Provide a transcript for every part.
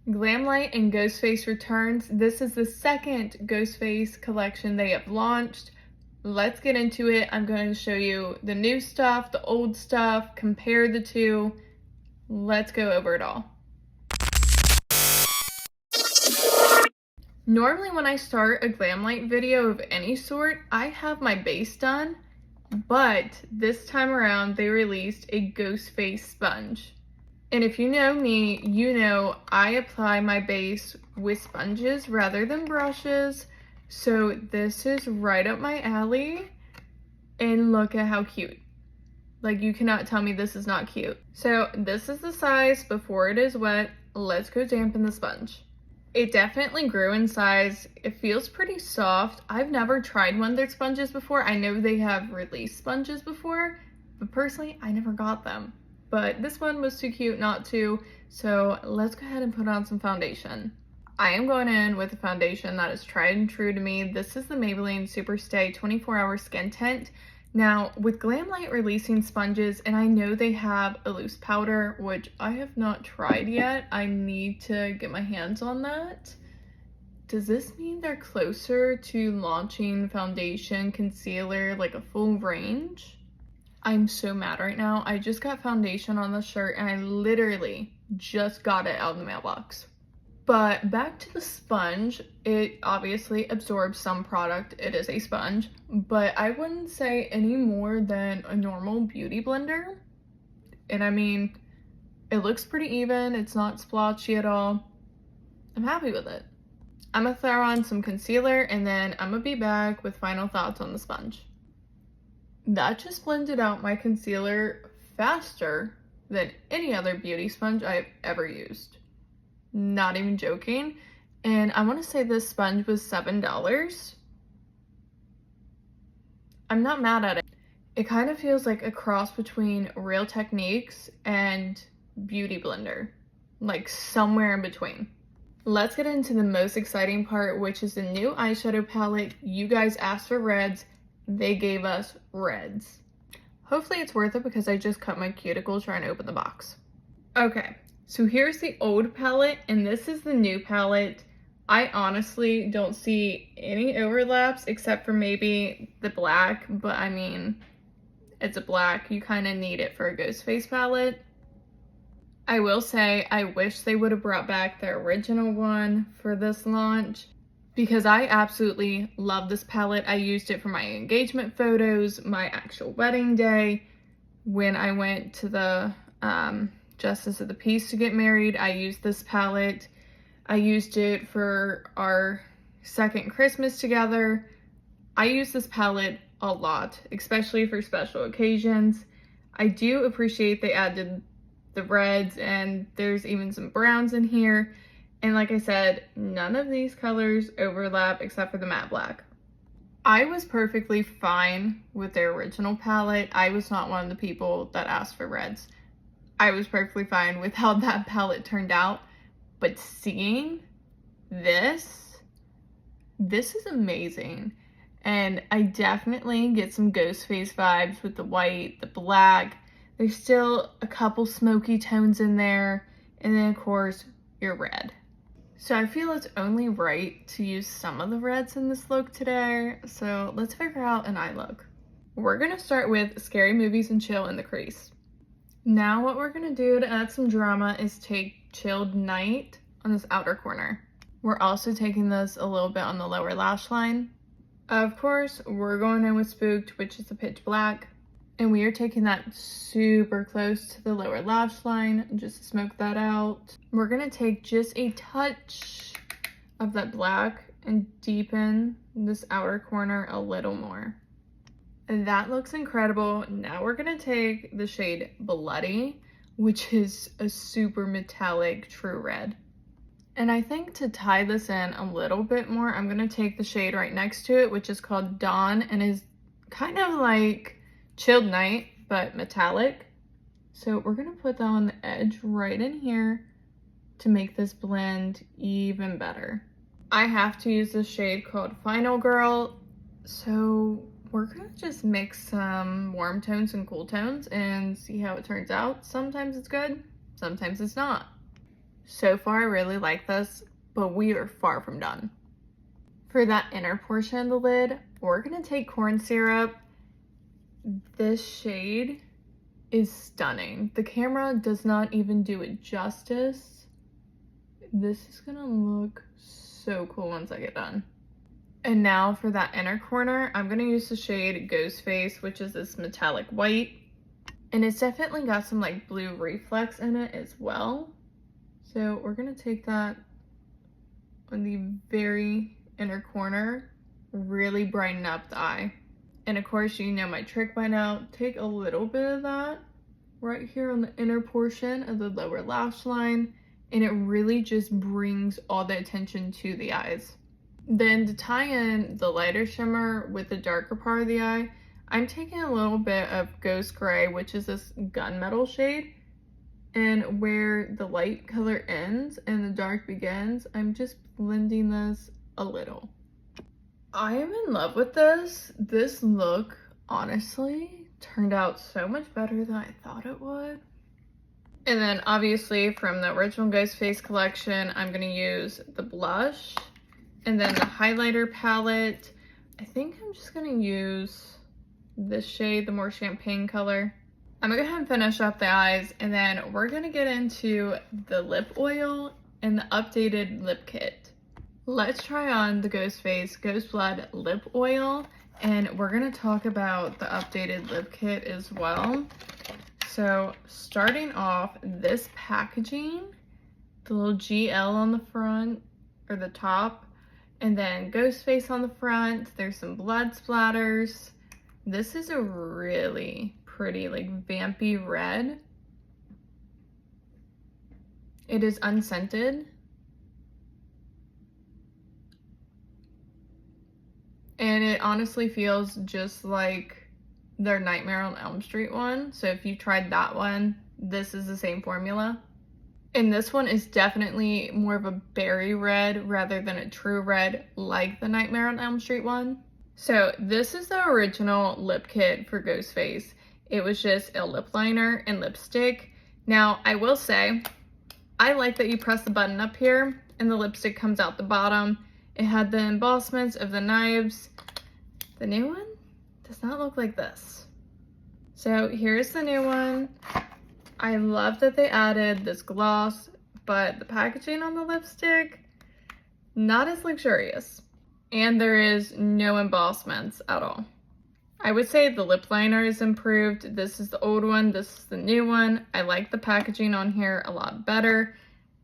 Glamlite and Ghostface returns. This is the second Ghostface collection they have launched. Let's get into it. I'm going to show you the new stuff, the old stuff, compare the two. Let's go over it all. Normally when I start a Glamlite video of any sort, I have my base done, but this time around they released a Ghostface sponge. And if you know me, you know I apply my base with sponges rather than brushes. So this is right up my alley. And look at how cute. Like, you cannot tell me this is not cute. So this is the size before it is wet. Let's go dampen the sponge. It definitely grew in size. It feels pretty soft. I've never tried one of their sponges before. I know they have released sponges before, but personally, I never got them. But this one was too cute not to, so let's go ahead and put on some foundation. I am going in with a foundation that is tried and true to me. This is the Maybelline Super Stay 24-Hour Skin Tint. Now, with Glamlite releasing sponges, and I know they have a loose powder, which I have not tried yet. I need to get my hands on that. Does this mean they're closer to launching foundation, concealer, like a full range? I'm so mad right now. I just got foundation on the shirt and I literally just got it out of the mailbox. But back to the sponge, it obviously absorbs some product. It is a sponge, but I wouldn't say any more than a normal beauty blender. And I mean, it looks pretty even. It's not splotchy at all. I'm happy with it. I'm gonna throw on some concealer and then I'm gonna be back with final thoughts on the sponge. That just blended out my concealer faster than any other beauty sponge I've ever used. Not even joking. And I want to say this sponge was $7. I'm not mad at it. It kind of feels like a cross between Real Techniques and Beauty Blender. Like somewhere in between. Let's get into the most exciting part, which is the new eyeshadow palette. You guys asked for reds. They gave us reds. Hopefully it's worth it because I just cut my cuticle trying to open the box. Okay, so here's the old palette and this is the new palette. I honestly don't see any overlaps except for maybe the black, but I mean, it's a black. You kind of need it for a Ghostface palette. I will say I wish they would have brought back the original one for this launch, because I absolutely love this palette. I used it for my engagement photos, my actual wedding day. When I went to the Justice of the Peace to get married, I used this palette. I used it for our second Christmas together. I use this palette a lot, especially for special occasions. I do appreciate they added the reds and there's even some browns in here. And like I said, none of these colors overlap except for the matte black. I was perfectly fine with their original palette. I was not one of the people that asked for reds. I was perfectly fine with how that palette turned out. But seeing this is amazing. And I definitely get some Ghostface vibes with the white, the black. There's still a couple smoky tones in there. And then of course, your red. So I feel it's only right to use some of the reds in this look today. So let's figure out an eye look. We're gonna start with Scary Movies and Chill in the crease. Now what we're gonna do to add some drama is take Chilled Night on this outer corner. We're also taking this a little bit on the lower lash line. Of course, we're going in with Spooked, which is the pitch black. And we are taking that super close to the lower lash line just to smoke that out. We're gonna take just a touch of that black and deepen this outer corner a little more. And that looks incredible. Now we're gonna take the shade Bloody, which is a super metallic true red. And I think to tie this in a little bit more, I'm gonna take the shade right next to it, which is called Dawn and is kind of like Chilled Night, but metallic. So we're gonna put that on the edge right in here to make this blend even better. I have to use this shade called Final Girl. So we're gonna just mix some warm tones and cool tones and see how it turns out. Sometimes it's good, sometimes it's not. So far, I really like this, but we are far from done. For that inner portion of the lid, we're gonna take corn syrup. This shade is stunning. The camera does not even do it justice. This is gonna look so cool once I get done. And now for that inner corner, I'm gonna use the shade Ghostface, which is this metallic white. And it's definitely got some like blue reflex in it as well. So we're gonna take that on the very inner corner, really brighten up the eye. And of course, you know my trick by now. Take a little bit of that right here on the inner portion of the lower lash line, and it really just brings all the attention to the eyes. Then to tie in the lighter shimmer with the darker part of the eye, I'm taking a little bit of Ghost Gray, which is this gunmetal shade, and where the light color ends and the dark begins, I'm just blending this a little. I am in love with this. This look, honestly, turned out so much better than I thought it would. And then obviously from the original Ghostface collection, I'm gonna use the blush and then the highlighter palette. I think I'm just gonna use this shade, the more champagne color. I'm gonna go ahead and finish up the eyes, and then we're gonna get into the lip oil and the updated lip kit. Let's try on the Ghostface Ghost Blood lip oil, and we're gonna talk about the updated lip kit as well. So starting off, this packaging, the little GL on the front or the top, and then Ghostface on the front. There's some blood splatters. This is a really pretty like vampy red. It is unscented. And it honestly feels just like their Nightmare on Elm Street one. So if you tried that one, this is the same formula. And this one is definitely more of a berry red rather than a true red like the Nightmare on Elm Street one. So this is the original lip kit for Ghostface. It was just a lip liner and lipstick. Now, I will say, I like that you press the button up here and the lipstick comes out the bottom. It had the embossments of the knives. The new one does not look like this. So here's the new one. I love that they added this gloss, but the packaging on the lipstick, not as luxurious. And there is no embossments at all. I would say the lip liner is improved. This is the old one, this is the new one. I like the packaging on here a lot better.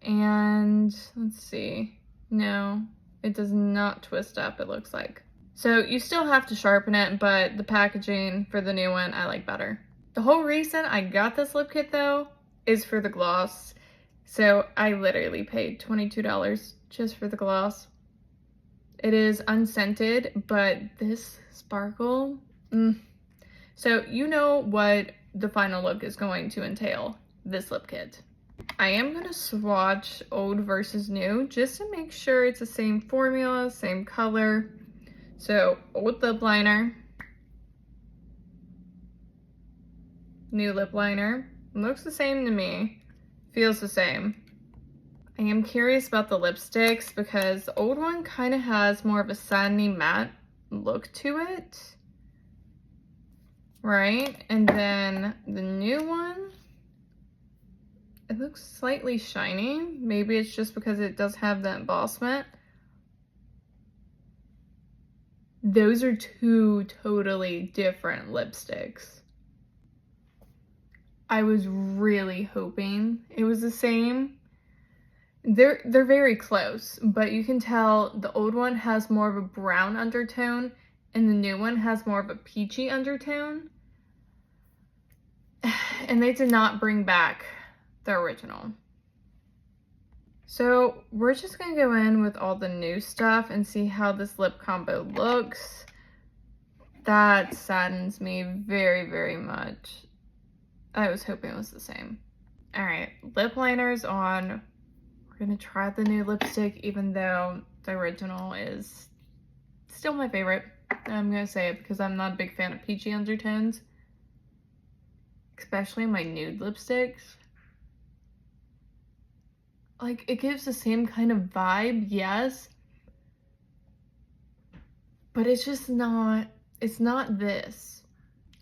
And let's see, no, it does not twist up, it looks like. So you still have to sharpen it, but the packaging for the new one I like better. The whole reason I got this lip kit though is for the gloss. So I literally paid $22 just for the gloss. It is unscented, but this sparkle, So you know what the final look is going to entail, this lip kit. I am going to swatch old versus new just to make sure it's the same formula, same color. So old lip liner, new lip liner, looks the same to me, feels the same. I am curious about the lipsticks because the old one kind of has more of a satiny matte look to it, right? And then the new one, it looks slightly shiny. Maybe it's just because it does have that embossment. Those are two totally different lipsticks. I was really hoping it was the same. They're very close, but you can tell the old one has more of a brown undertone and the new one has more of a peachy undertone. And they did not bring back the original. So we're just gonna go in with all the new stuff and see how this lip combo looks. That saddens me very, very much. I was hoping it was the same. All right, lip liner's on. We're gonna try the new lipstick, even though the original is still my favorite. I'm gonna say it because I'm not a big fan of peachy undertones, especially my nude lipsticks. like, it gives the same kind of vibe, yes, but it's just not, it's not this.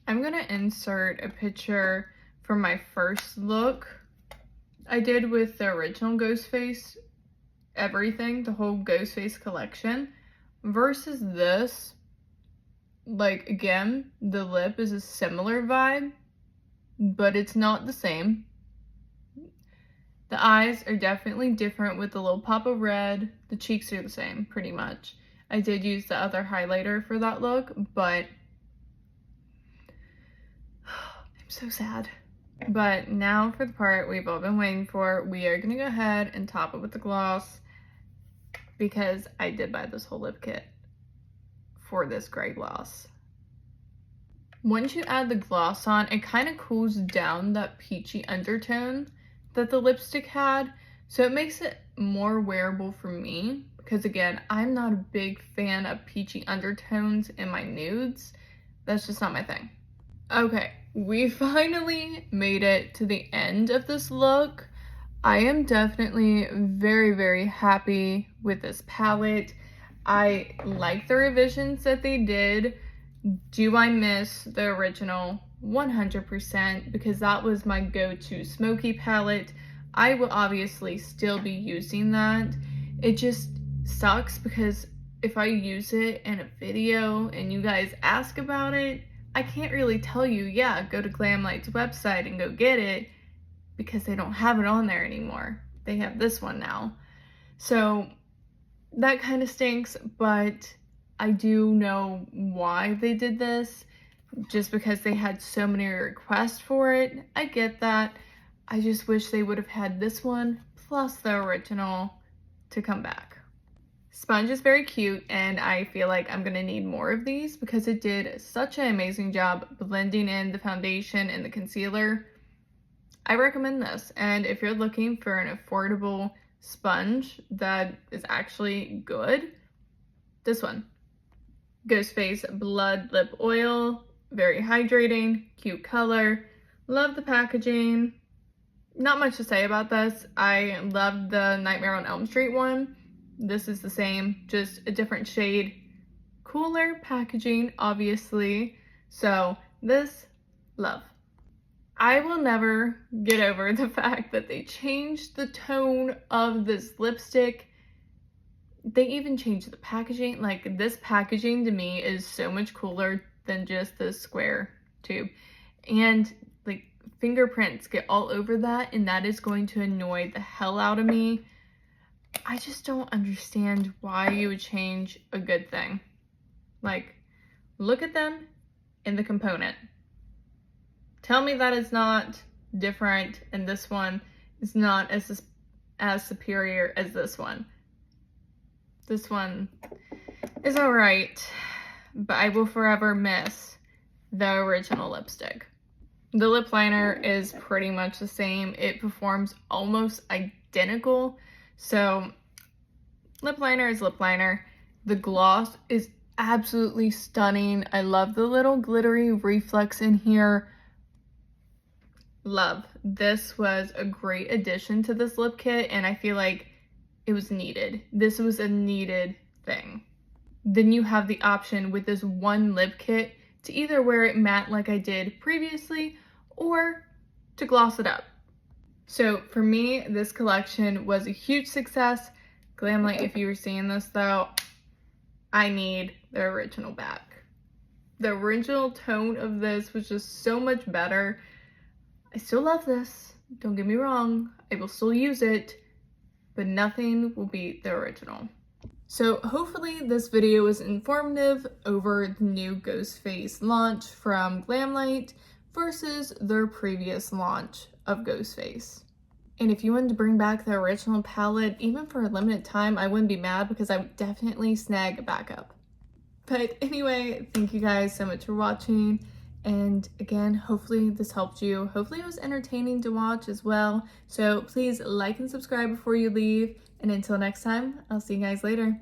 I'm gonna insert a picture from my first look I did with the original Ghostface everything, the whole Ghostface collection, versus this. Like, again, the lip is a similar vibe, but it's not the same. The eyes are definitely different with the little pop of red. The cheeks are the same, pretty much. I did use the other highlighter for that look, but I'm so sad. But now for the part we've all been waiting for. We are gonna go ahead and top it with the gloss because I did buy this whole lip kit for this gray gloss. Once you add the gloss on, it kind of cools down that peachy undertone that the lipstick had, so it makes it more wearable for me because, again, I'm not a big fan of peachy undertones in my nudes. That's just not my thing. Okay, we finally made it to the end of this look. I am definitely very, very happy with this palette. I like the revisions that they did. Do I miss the original? 100%, because that was my go-to smoky palette. I will obviously still be using that. It just sucks because if I use it in a video and you guys ask about it, I can't really tell you, yeah, go to Glamlite's website and go get it, because they don't have it on there anymore. They have this one now. So that kind of stinks, but I do know why they did this, just because they had so many requests for it. I get that. I just wish they would have had this one plus the original to come back. Sponge is very cute, and I feel like I'm gonna need more of these because it did such an amazing job blending in the foundation and the concealer. I recommend this, and if you're looking for an affordable sponge that is actually good, this one. Ghostface Blood Lip Oil, very hydrating, cute color. Love the packaging. Not much to say about this. I loved the Nightmare on Elm Street one. This is the same, just a different shade. Cooler packaging, obviously. So this, love. I will never get over the fact that they changed the tone of this lipstick. They even changed the packaging. Like, this packaging to me is so much cooler than just this square tube. And like, fingerprints get all over that, and that is going to annoy the hell out of me. I just don't understand why you would change a good thing. Like, look at them in the component. Tell me that it's not different and this one is not as superior as this one. This one is alright, but I will forever miss the original lipstick. The lip liner is pretty much the same. It performs almost identical. So lip liner is lip liner. The gloss is absolutely stunning. I love the little glittery reflex in here. Love. This was a great addition to this lip kit, and I feel like it was needed. This was a needed thing. Then you have the option with this one lip kit to either wear it matte like I did previously or to gloss it up. So for me, this collection was a huge success. Glamlite, if you were seeing this though, I need the original back. The original tone of this was just so much better. I still love this, don't get me wrong, I will still use it, but nothing will beat the original. So hopefully this video was informative over the new Ghostface launch from Glamlite versus their previous launch of Ghostface. And if you wanted to bring back the original palette, even for a limited time, I wouldn't be mad because I would definitely snag a backup. But anyway, thank you guys so much for watching. And again, hopefully this helped you. Hopefully it was entertaining to watch as well. So please like and subscribe before you leave. And until next time, I'll see you guys later.